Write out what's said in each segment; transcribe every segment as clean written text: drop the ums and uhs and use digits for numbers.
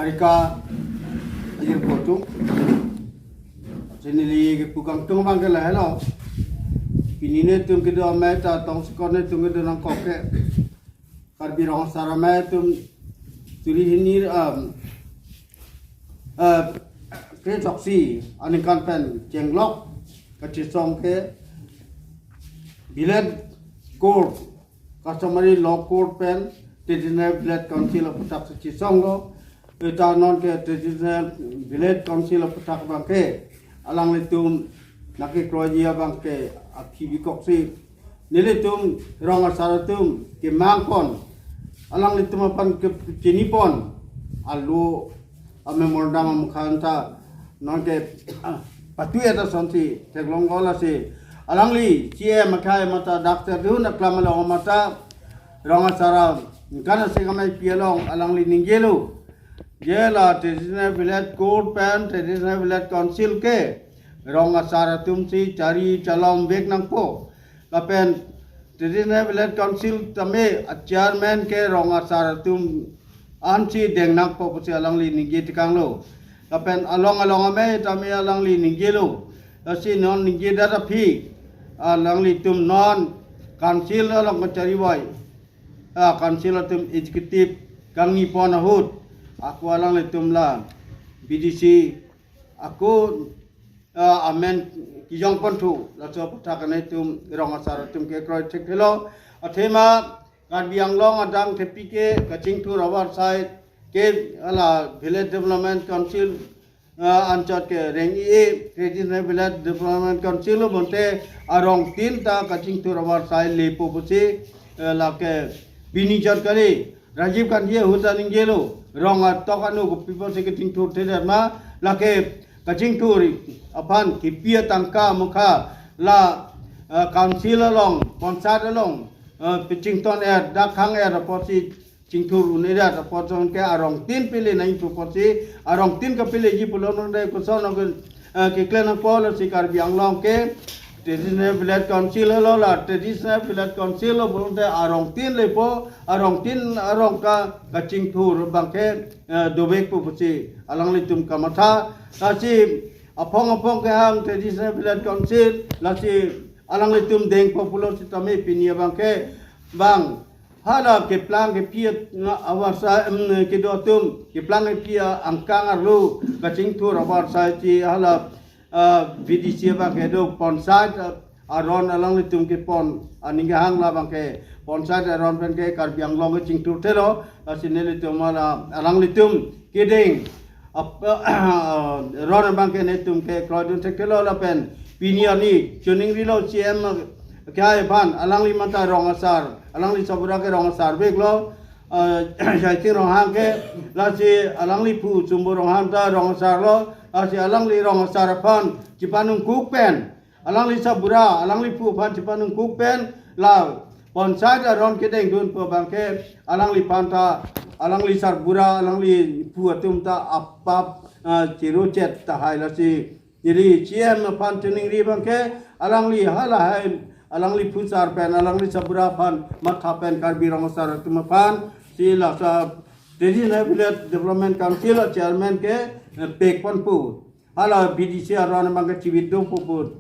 mereka ajar potung senili ke pukang tung bang ke lah lo pinine tum ke do meta tong sekone tum ke do nang koke karbi rong sarame tum tuli hinir ke toksi anikan pen jenglok ke cisong ke bilet court customary law court pen traditional bilet council of putak cisong lo eta non ke traditional bilet council of putak bangke alang litum naki kroasia bangke akibi koksi nilitum rong asaratum ke mangkon alang litum apan ke cinipon alu memorandum mukhanta non ke patu eta santi teglong gola si alang li cie makai mata dokter du nak lama lo mata rong asara kana se kamai pialong alang li ninggelu jela traditional village court pen traditional village council ke rong asara tumsi cari calon bek nang po kapen traditional village council tame chairman ke rong asara tum anci deng nang po pusi alang li ninggi tikang lo kapen along ame tame alang li ninggi lo asi non ninggi data pi alang li tum non council alang mencari boy council tum executive kangi pon ahut aku alang litum la BDC aku amen kijong pontu la so patakan itum rong asar tum ke kroi tekelo athema kan biang long adang tepike kaching tu rawar side ke ala village development council ancot ke reng e regional village development council bonte arong tinta kaching tu rawar side lepo busi la ke binijar kali Rajiv Gandhi hutan inggelo rong tokanu ko people secretary to tederma lake kaching turi apan kipia tangka mukha la council long ponsat long pichington air dakhang air posi chingtur unira poson ke arong tin pile nai tu posi arong tin ka pile ji pulon de ko son ke klen pol sikar biang long ke traditional village council lo la traditional village council lo bolonte arong tin lepo arong tin arong ka kaching thur bangke dobek pu pusi alang litum kamatha kasi apong ke hang traditional village council lasi alang litum deng popular sitame pinia bangke bang hala ke plan ke pia awasa ke dotum ke plan ke pia angkang arlu kaching thur awasa ti hala BDC bangke do ponsat aron alang litum ke pon aninga hang la bangke ponsat aron pen ke karbiang long ching tu telo asineli litum ala alang litum keding ron bangke netum ke krodun tekelo la pen pinia ni chuning rilo cm kai ban alang li mata rong asar alang li sabura ke rong asar bek lo jai ti rong hang ke la si alang li pu sumbu rong hang ta rong asar lo asi alang li rong sarapan cipanung kukpen alang li sabura alang li pu pan cipanung kukpen la ponsai ron kedeng dun po bangke alang li panta alang li sarbura alang li pu atum ta apap cirucet ta hai la si jadi ciem pan tuning ri bangke alang li hala hai alang li pu sarpen alang li sabura pan matha pen karbi rong saratum pan si la sa Traditional Village Development Council chairman ke pek pon pu ala BDC aron bangke cibidu puput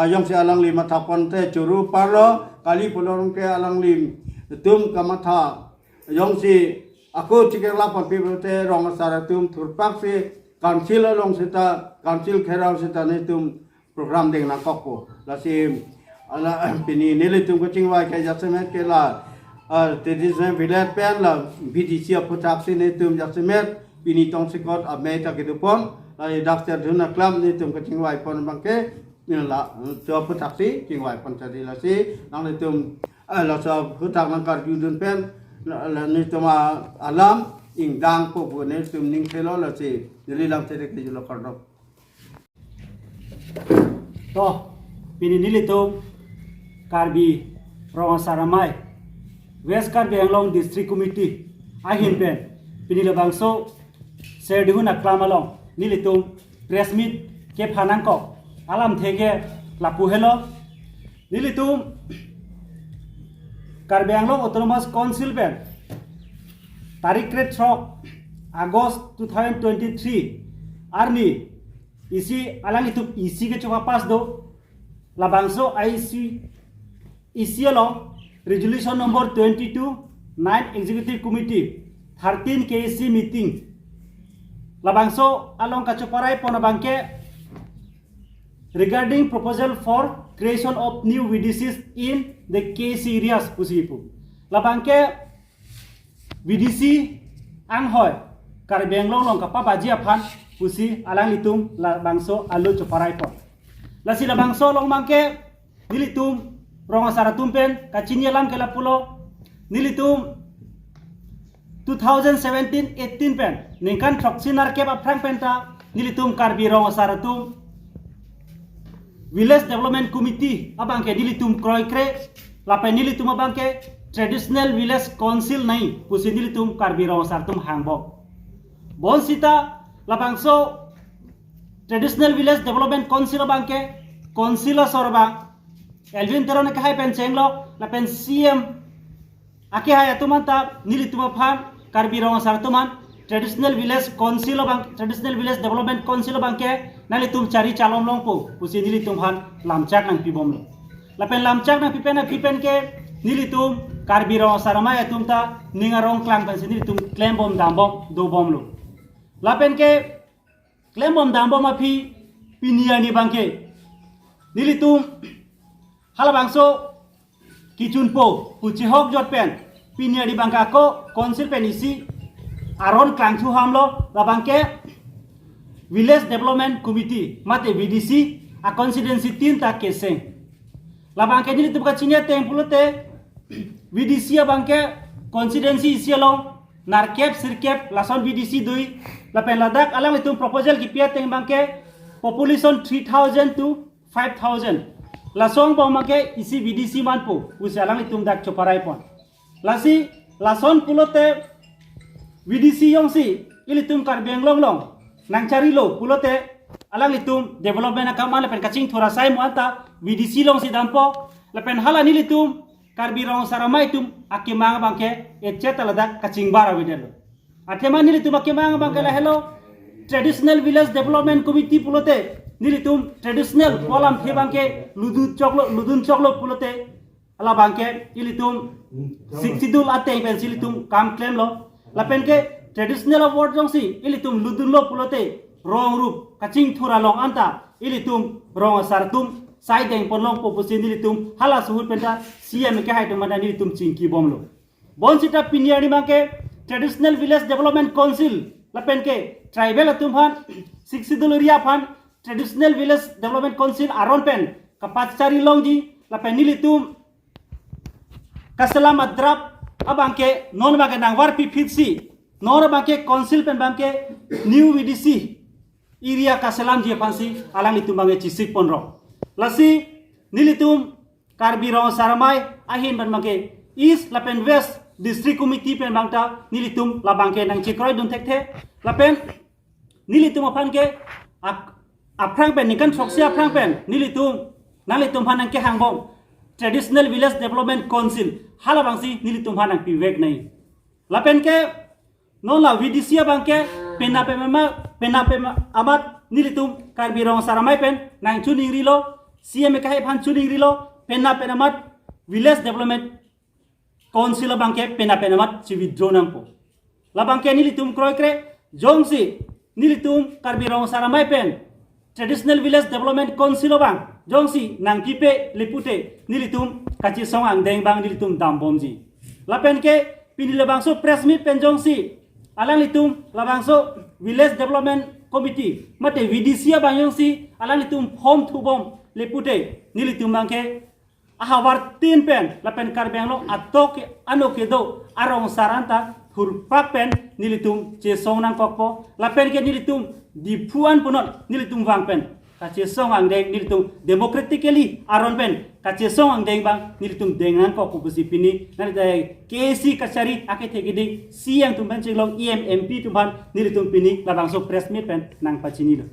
yang si alang li mata pon te curu parlo kali pulorong ke alang li tum kamatha yang si aku cikir lapan people te rong saratum turpak si council long sita council kherau sita ne tum program deng nakoko la si ala pini nele tum kucing wa ke jasmet ke la traditional village pen la BDC aputak si ne tum jasmet pini tong sikot ameta kedupon lai dokter duna klam ni tum kacing wai pon bangke ni la to aputak si king wai pon tadi la si nang ni tum la so hutak nang kar judun pen la ni tum alam ing dang po bu ne tum ning khelo la si ni lam tere ke julo karno to pini nili tum karbi rong saramai West Karbi Anglong District Committee ahin pen pinila bangso serdihu naklamalong nilitum press meet ke phanangko alam thege lapu helo nilitum Karbi Anglong Autonomous Council pen tarik ret sok Agust 2023 arni isi alang itu isi ke coba pas do labangso isi along resolution number 22 9 executive committee 13 KC meeting labangso along kacuparai ponabangke regarding proposal for creation of new VDCs in the KC areas pusipu labangke VDC anghoy Karbenglong long kapa baji aphan pusi alang litum labangso alu cuparai pon lasi labangso long mangke nilitum ronga saratum pen kacinya lam kela pulo nilitum 2017-18 pen ningkan troksinar kep aprang penta nilitum karbi ronga saratum Village Development Committee abangke nilitum kroikre lapen nilitum abangke Traditional Village Council nai pusi nilitum karbi ronga saratum hangbok Bon sita labangso Traditional Village Development Council abangke Council sorbang Elvin terone kahai pen cenglo lapen CM ake hai atumanta nilituma phan karbi ronga sartuman Traditional Village Council bang Traditional Village Development Council bangke nalitum cari calon longpo pusi nilitum phan lamchak nang pibom lo lapen lamchak nang pipen ke nilitum karbi ronga sarama atumta ningarong klang pen nilitum claim bom dambom do bom lo lapen ke claim bom dambom api piniani bangke nilitum halabangso kichunpo puchi hok jot pen piniani bangka ko council pen isi aron klangchu hamlo labangke Village Development Committee mate VDC a constituency 3 ta keseng labangke nilitum ka chinya tempulote VDC abangke constituency isi long narkep sirkep lason VDC 2 lapen ladak alang litum proposal ki pia teng bangke population 3000 to 5000 lasong bangke isi VDC manpo usi alang litum dak choparai pon lasi lason pulote VDC yongsi ilitum karbenglong long nang cari lo pulote alang litum development akaman lapen kacing thora sai muanta VDC long si dampo lapen hala nilitum karbirong saramai tum akimang bangke etchet aladak kacing bara widelo atema nilitum akimang bangke la hello Traditional Village Development Committee pulote nilitum traditional kolam phe bangke ludun choklo pulote ala bangke ilitum siksidul ateng pen silitum kam claim lo lapen ke traditional award jongsi ilitum ludun lo pulote rong rup kacing thura long anta ilitum rong sartum sai deng ponlong popusi nilitum hala suhut penta CM ke hai tumada nilitum chingki bomlo bon sita piniani bangke Traditional Village Development Council lapen ke tribal atum phan siksidul area phan Traditional Village Development Council aron pen kapachari longji lapen nilitum kasalam adrap abangke non baga nangwar pipitsi non bangke council pen bangke new VDC area kasalam je pansi alang litum bangke cisik ponro lasi nilitum karbi ronga saramai ahin ban bangke east lapen west district committee pen bangta nilitum la bangke nang chikroi dun thek the lapen nilitum apan ke aprang pen nikan troksi aprang pen nilitum phanang ke hangbom Traditional Village Development Council hala bangsi nilitum phanang piwek nai lapen ke non la VDC bangke pena pema amat nilitum karbi rong saramai pen nang chuning rilo CM ka hai phan chuning rilo pena amat Village Development Council bangke pena amat chiwi dronampo la bangke nilitum kroikre jongsi nilitum karbi rong saramai pen Traditional Village Development Council bang jongsi nang pipe lepute nilitum kachi song ang deng bang nilitum dambomji lapen ke pinile bangso press meet pen jongsi alang litum labangso Village Development Committee mate VDC bang jongsi alang litum form thubom lepute nilitum bangke ahawar tin pen lapen karbenglo atok anoke do arong saranta thurpak pen nilitum che song nang kokpo lapen ke nilitum di puan punot nilitum wang pen kache song ang deng nilitum democratically aron pen kache song ang deng bang nilitum dengan ko kubusi pini nari dai KC kachari ake thegidi CM tumban chinglong EM MP tumban nilitum pini labang so press meet pen nang pachini lo